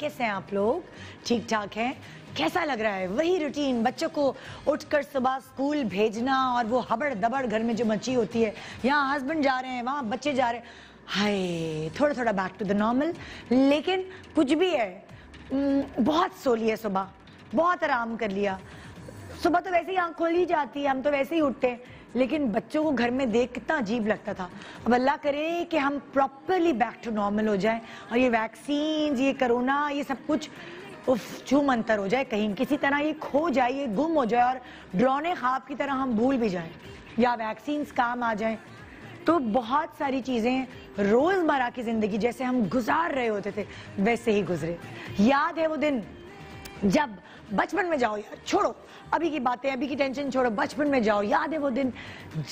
कैसे हैं आप लोग? ठीक ठाक हैं? कैसा लग रहा है वही रूटीन, बच्चों को उठकर सुबह स्कूल भेजना और वो हबड़ दबड़ घर में जो मची होती है, यहाँ हस्बैंड जा रहे हैं, वहाँ बच्चे जा रहे हैं, हाय थोड़ा थोड़ा बैक टू द नॉर्मल। लेकिन कुछ भी है, बहुत सो लिया सुबह, बहुत आराम कर लिया, सुबह तो वैसे ही आँख खोल ही जाती है, हम तो वैसे ही उठते हैं, लेकिन बच्चों को घर में देख कितना अजीब लगता था। अब अल्लाह करे कि हम प्रॉपरली बैक टू नॉर्मल हो जाएं और ये वैक्सीन, ये कोरोना, ये सब कुछ उफ छू मंतर हो जाए, कहीं किसी तरह ये खो जाए, ये गुम हो जाए और डरौने ख्वाब की तरह हम भूल भी जाएं या वैक्सीन काम आ जाएं। तो बहुत सारी चीज़ें रोज़मर्रा की ज़िंदगी जैसे हम गुजार रहे होते थे वैसे ही गुजरे। याद है वो दिन जब बचपन में जाओ, यार छोड़ो अभी की बातें, अभी की टेंशन छोड़ो, बचपन में जाओ। याद है वो दिन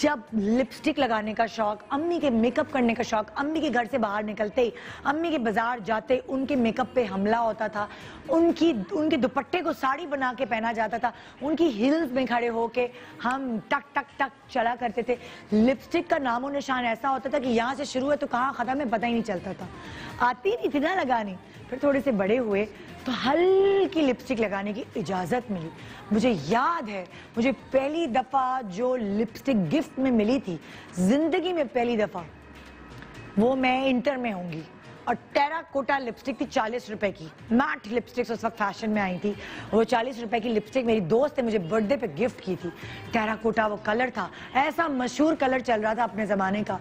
जब लिपस्टिक लगाने का शौक, अम्मी के मेकअप करने का शौक, अम्मी के घर से बाहर निकलते ही, अम्मी के बाजार जाते उनके मेकअप पे हमला होता था, उनके दुपट्टे को साड़ी बना के पहना जाता था, उनकी हिल्स में खड़े होके हम टक टक टक चला करते थे। लिपस्टिक का नामो निशान ऐसा होता था कि यहाँ से शुरू है तो कहाँ खत्म है पता ही नहीं चलता था, आती नहीं थी ना लगानी। फिर थोड़े से बड़े हुए तो हल्की लिपस्टिक लगाने की इजाज़त मिली। मुझे याद है मुझे पहली दफ़ा जो लिपस्टिक गिफ्ट में मिली थी, ज़िंदगी में पहली दफ़ा, वो मैं इंटर में होंगी और टेराकोटा लिपस्टिक थी 40 रुपए की। मैट लिपस्टिक्स उस वक्त फैशन में आई थी, वो 40 रुपए की लिपस्टिक मेरी दोस्त ने मुझे बर्थडे पे गिफ्ट की थी। टेराकोटा वो कलर था, ऐसा मशहूर कलर चल रहा था अपने ज़माने का।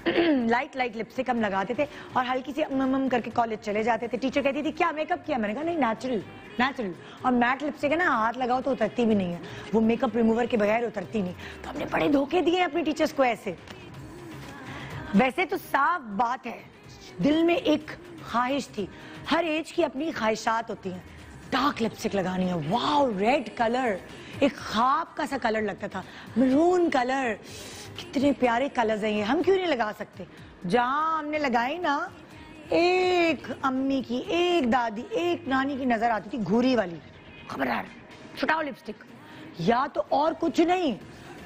लाइट लाइट लिपस्टिक हम लगाते थे और हल्की सी करके कॉलेज चले जाते थे। टीचर कहती थी क्या मेकअप किया? मैंने कहा नहीं, नेचुरल नेचुरल। और मैट लिपस्टिक है ना, हाथ लगाओ तो उतरती भी नहीं है, वो मेकअप रिमूवर के बगैर उतरती नहीं। तो हमने बड़े धोखे दिए अपनी टीचर्स को ऐसे। वैसे तो साफ बात है, दिल में एक ख्वाहिश थी, हर एज की अपनी ख्वाहिशात होती हैं। डार्क लिपस्टिक लगानी है, वाओ रेड कलर, एक ख्वाब का सा कलर लगता था, मैरून कलर, कितने प्यारे कलर्स हैं ये, हम क्यों नहीं लगा सकते? जहां हमने लगाई ना, एक अम्मी की, एक दादी, एक नानी की नजर आती थी घूरी वाली, खबरदार छुटाओ लिपस्टिक, या तो और कुछ नहीं।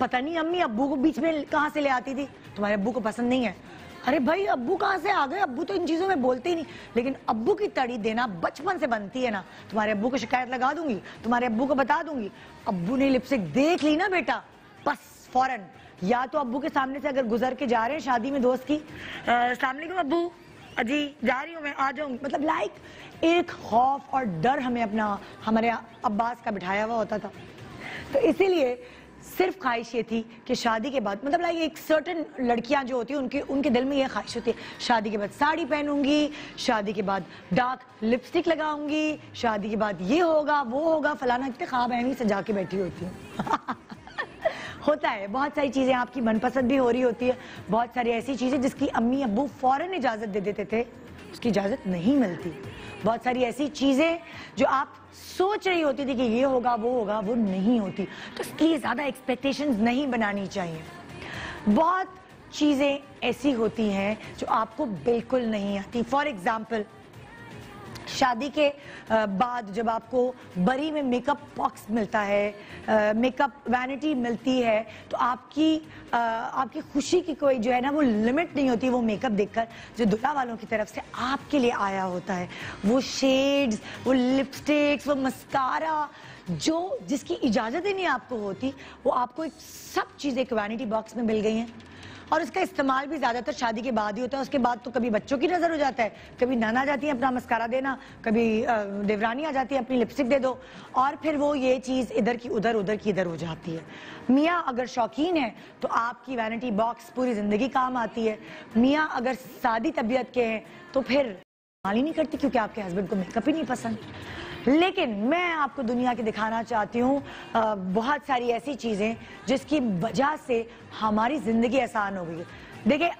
पता नहीं अम्मी अब्बू को बीच में कहां से ले आती थी, तुम्हारे अब्बू को पसंद नहीं है। अरे भाई अब्बू कहाँ से आ गए? अब्बू तो इन चीजों में बोलते ही नहीं, लेकिन अब्बू की तड़ी देना बचपन से बनती है ना। तुम्हारे अब्बू को शिकायत लगा दूंगी, तुम्हारे अब्बू को बता दूंगी, अब्बू ने लिपस्टिक देख ली ना बेटा, बस फौरन या तो अब्बू के सामने से अगर गुजर के जा रहे हैं शादी में दोस्त की, अस्सलाम वालेकुम अब्बू, अजी जा रही हूँ मैं, आ जाऊंगी। मतलब लाइक एक खौफ और डर हमें अपना, हमारे अब्बास का बिठाया हुआ होता था। तो इसीलिए सिर्फ ख्वाहिश ये थी कि शादी के बाद, मतलब लाइक एक सर्टन लड़कियां जो होती हैं उनके दिल में ये ख्वाहिश होती है, शादी के बाद साड़ी पहनूंगी, शादी के बाद डार्क लिपस्टिक लगाऊंगी, शादी के बाद ये होगा वो होगा फलाना, इतने ख्वाब हैं सजा के बैठी होती हूँ। होता है, बहुत सारी चीजें आपकी मनपसंद भी हो रही होती है, बहुत सारी ऐसी चीजें जिसकी अम्मी अब्बू फौरन इजाजत दे देते थे, उसकी इजाजत नहीं मिलती। बहुत सारी ऐसी चीजें जो आप सोच रही होती थी कि ये होगा वो नहीं होती, तो इसके लिए ज्यादा एक्सपेक्टेशंस नहीं बनानी चाहिए। बहुत चीजें ऐसी होती हैं जो आपको बिल्कुल नहीं आती। फॉर एग्जाम्पल, शादी के बाद जब आपको बरी में मेकअप बॉक्स मिलता है, मेकअप वैनिटी मिलती है, तो आपकी खुशी की कोई जो है ना वो लिमिट नहीं होती। वो मेकअप देखकर जो दूल्हा वालों की तरफ से आपके लिए आया होता है, वो शेड्स, वो लिपस्टिक्स, वो मस्कारा, जो जिसकी इजाज़त ही नहीं आपको होती, वो आपको एक सब चीज़ें एक वैनिटी बॉक्स में मिल गई हैं। और इसका इस्तेमाल भी ज़्यादातर शादी के बाद ही होता है। उसके बाद तो कभी बच्चों की नज़र हो जाता है, कभी नाना जाती है अपना मस्कारा देना, कभी देवरानी आ जाती है अपनी लिपस्टिक दे दो, और फिर वो ये चीज़ इधर की उधर, उधर की इधर हो जाती है। मियाँ अगर शौकीन है तो आपकी वैनिटी बॉक्स पूरी ज़िंदगी काम आती है। मियाँ अगर सादी तबीयत के हैं तो फिर इस्तेमाल ही नहीं करती, क्योंकि आपके हस्बैंड को मेकअप ही नहीं पसंद। लेकिन मैं आपको दुनिया के दिखाना चाहती हूँ बहुत सारी ऐसी चीज़ें जिसकी वजह से हमारी ज़िंदगी आसान हो गई है। देखिए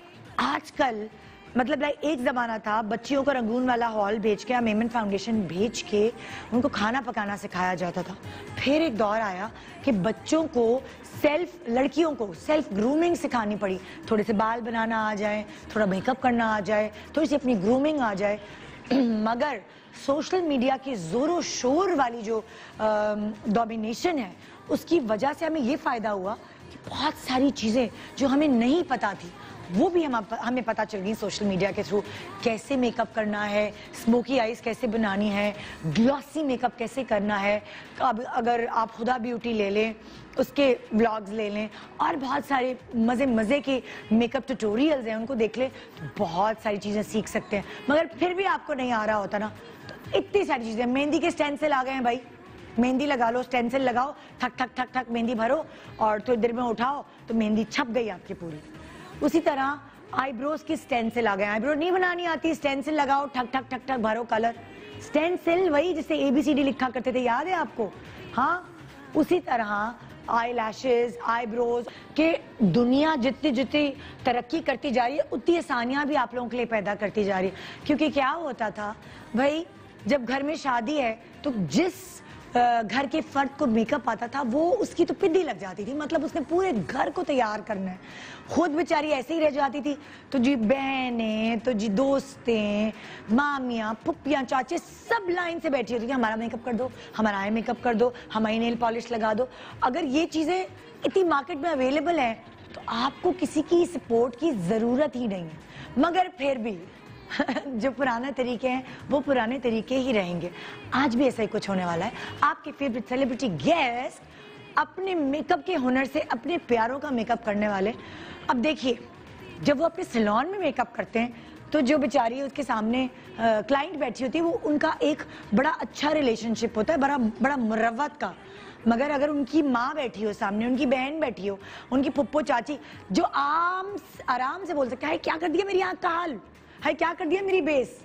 आजकल, मतलब एक ज़माना था बच्चियों को रंगून वाला हॉल भेज के या मेमन फाउंडेशन भेज के उनको खाना पकाना सिखाया जाता था। फिर एक दौर आया कि बच्चों को लड़कियों को सेल्फ ग्रूमिंग सिखानी पड़ी, थोड़े से बाल बनाना आ जाए, थोड़ा मेकअप करना आ जाए, थोड़ी सी अपनी ग्रूमिंग आ जाए। मगर सोशल मीडिया की जोरों शोर वाली जो डोमिनेशन है, उसकी वजह से हमें ये फायदा हुआ कि बहुत सारी चीजें जो हमें नहीं पता थी वो भी हमें पता चल गई सोशल मीडिया के थ्रू। कैसे मेकअप करना है, स्मोकी आईज कैसे बनानी है, ग्लॉसी मेकअप कैसे करना है। अब अगर आप खुदा ब्यूटी ले लें, उसके व्लॉग्स ले लें और बहुत सारे मज़े के मेकअप ट्यूटोरियल्स हैं, उनको देख लें तो बहुत सारी चीज़ें सीख सकते हैं। मगर फिर भी आपको नहीं आ रहा होता ना, तो इतनी सारी चीज़ें। मेहंदी के स्टेंसिल आ गए हैं भाई, मेहंदी लगा लो, स्टेंसिल लगाओ, ठक ठक ठक ठक मेहंदी भरो और थोड़ी देर में उठाओ तो मेहंदी छप गई आपकी पूरी। उसी तरह आईब्रोज की स्टेंसिल आ गए। आईब्रो नहीं बनानी आती, स्टेंसिल लगाओ, ठक ठक ठक ठक भरो कलर। स्टेंसिल वही जिसे ABCD लिखा करते थे, याद है आपको? हाँ, उसी तरह आई लैशेज, आईब्रोज के दुनिया जितनी तरक्की करती जा रही है, उतनी आसानियां भी आप लोगों के लिए पैदा करती जा रही है। क्योंकि क्या होता था भाई, जब घर में शादी है तो जिस घर के फर्द को मेकअप आता था वो उसकी तो पिद्दी लग जाती थी। मतलब उसने पूरे घर को तैयार करना है, खुद बेचारी ऐसे ही रह जाती थी। तो जी बहनें, तो जी दोस्तें, मामियाँ, पुप्पियाँ, चाचे सब लाइन से बैठी होती थी, हमारा मेकअप कर दो, हमारा आई मेकअप कर दो, हमारी नेल पॉलिश लगा दो। अगर ये चीज़ें इतनी मार्केट में अवेलेबल हैं तो आपको किसी की सपोर्ट की ज़रूरत ही नहीं है। मगर फिर भी जो पुराने तरीके हैं वो पुराने तरीके ही रहेंगे। आज भी ऐसा ही कुछ होने वाला है। आपके फेवरेट सेलिब्रिटी गेस्ट अपने मेकअप के हुनर से अपने प्यारों का मेकअप करने वाले। अब देखिए, जब वो अपने सैलून में मेकअप करते हैं तो जो बेचारी उसके सामने क्लाइंट बैठी होती है, वो उनका एक बड़ा अच्छा रिलेशनशिप होता है, बड़ा मुरव्वत का। मगर अगर उनकी माँ बैठी हो सामने, उनकी बहन बैठी हो, उनकी पुप्पो चाची, जो आराम से बोल सकते हैं क्या कर दिया मेरी आँख का हाल, है क्या कर दिया मेरी बेस,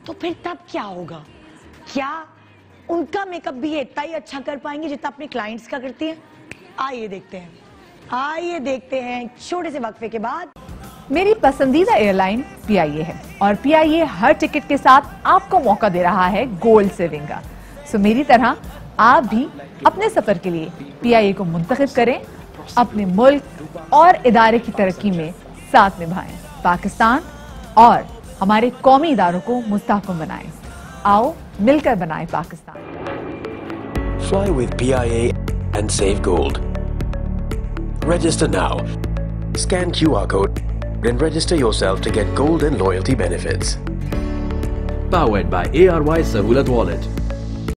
तो फिर तब क्या होगा? क्या उनका मेकअप भी इतना ही अच्छा कर पाएंगे जितना अपने क्लाइंट्स का करती हैं? आइए देखते हैं छोटे से वक्फे के बाद। मेरी पसंदीदा एयरलाइन PIA है और PIA हर टिकट के साथ आपको मौका दे रहा है गोल्ड सेविंग का। सो मेरी तरह आप भी अपने सफर के लिए PIA को मुंतखब करें, अपने मुल्क और इदारे की तरक्की में साथ निभाएं, पाकिस्तान और हमारे कौमी इदारों को मुस्तहकम बनाएं। आओ मिलकर बनाएं Pakistan. Fly with PIA and save gold. Register now. Scan QR code and register yourself to get gold and loyalty benefits. Powered by ARY Sahulat Wallet.